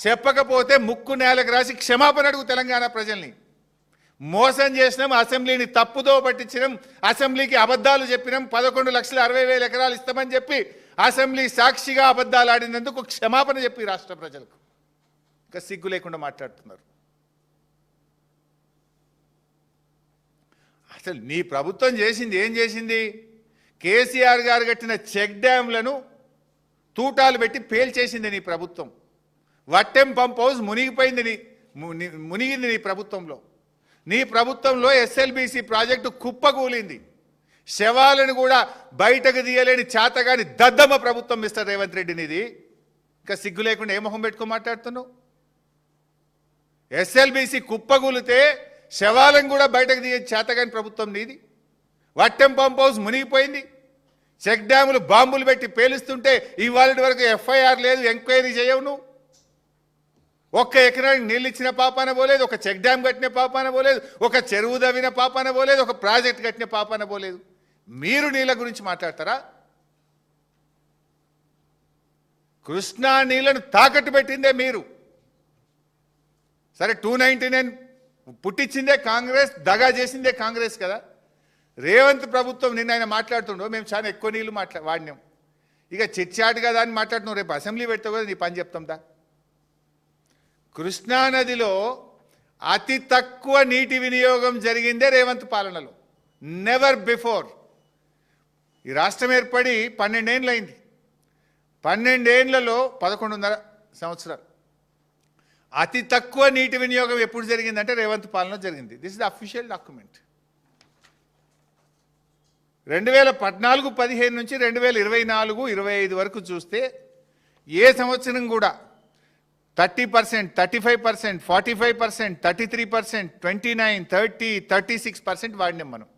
చెప్పకపోతే ముక్కు నేలకు రాసి క్షమాపణ అడుగు తెలంగాణ ప్రజల్ని. మోసం చేసినాం, అసెంబ్లీని తప్పుదో పట్టించినాం, అసెంబ్లీకి అబద్ధాలు చెప్పినాం, 11,60,000 ఎకరాలు ఇస్తామని చెప్పి అసెంబ్లీ సాక్షిగా అబద్ధాలు ఆడినందుకు క్షమాపణ చెప్పి రాష్ట్ర ప్రజలకు ఇంకా సిగ్గు లేకుండా మాట్లాడుతున్నారు. అసలు నీ ప్రభుత్వం చేసింది ఏం చేసింది? కేసీఆర్ గారు కట్టిన చెక్ డ్యాంలను తూటాలు పెట్టి పేల్చేసింది నీ ప్రభుత్వం. వట్టెం పంప్ హౌస్ మునిగిపోయింది, మునిగింది నీ ప్రభుత్వంలో. నీ ప్రభుత్వంలో ఎస్ఎల్బీసీ ప్రాజెక్టు కుప్పకూలింది. శవాలను కూడా బయటకు తీయలేని చేతగాని దద్దమ్మ ప్రభుత్వం మిస్టర్ రేవంత్ రెడ్డి నీది. ఇంకా సిగ్గు లేకుండా ఏ మొహం పెట్టుకో మాట్లాడుతున్నావు? ఎస్ఎల్బీసీ కుప్పకూలితే శవాలను కూడా బయటకు తీయ చేతగాని ప్రభుత్వం నీది. వట్టెం పంప్ హౌస్ మునిగిపోయింది. చెక్ డ్యాములు బాంబులు పెట్టి పేలుస్తుంటే ఇవాళ వరకు ఎఫ్ఐఆర్ లేదు, ఎంక్వైరీ చేయవు నువ్వు. ఒక్క ఎకరానికి నీళ్ళు ఇచ్చిన పాపాన పోలేదు, ఒక చెక్ డ్యామ్ కట్టిన పాపాన పోలేదు, ఒక చెరువు దవ్విన పాపాన పోలేదు, ఒక ప్రాజెక్ట్ కట్టిన పాపాన పోలేదు. మీరు నీళ్ళ గురించి మాట్లాడతారా? కృష్ణా నీళ్లను తాకట్టు పెట్టిందే మీరు. సరే 299 పుట్టించిందే కాంగ్రెస్, దగా చేసిందే కాంగ్రెస్ కదా. రేవంత్ ప్రభుత్వం నిన్న ఆయన మాట్లాడుతుండో మేము చాలా ఎక్కువ నీళ్ళు వాడినాం, ఇక చిట్చాటు కదా అని మాట్లాడుతున్నాం. రేపు అసెంబ్లీ పెడతావు కదా, నీ పని చెప్తాం దా. కృష్ణానదిలో అతి తక్కువ నీటి వినియోగం జరిగిందే రేవంత్ పాలనలో. Never before. ఈ రాష్ట్రం ఏర్పడి 12 ఏళ్ళు అయింది. 12 ఏళ్లలో 11.5 సంవత్సరాలు అతి తక్కువ నీటి వినియోగం ఎప్పుడు జరిగిందంటే రేవంత్ పాలన జరిగింది. This is the official document. 2014-15 నుంచి 2024-25 వరకు చూస్తే ఏ సంవత్సరం కూడా 30%, 35%, 45%, 33%, 29%, 30%, 36% వాడినాం మనం.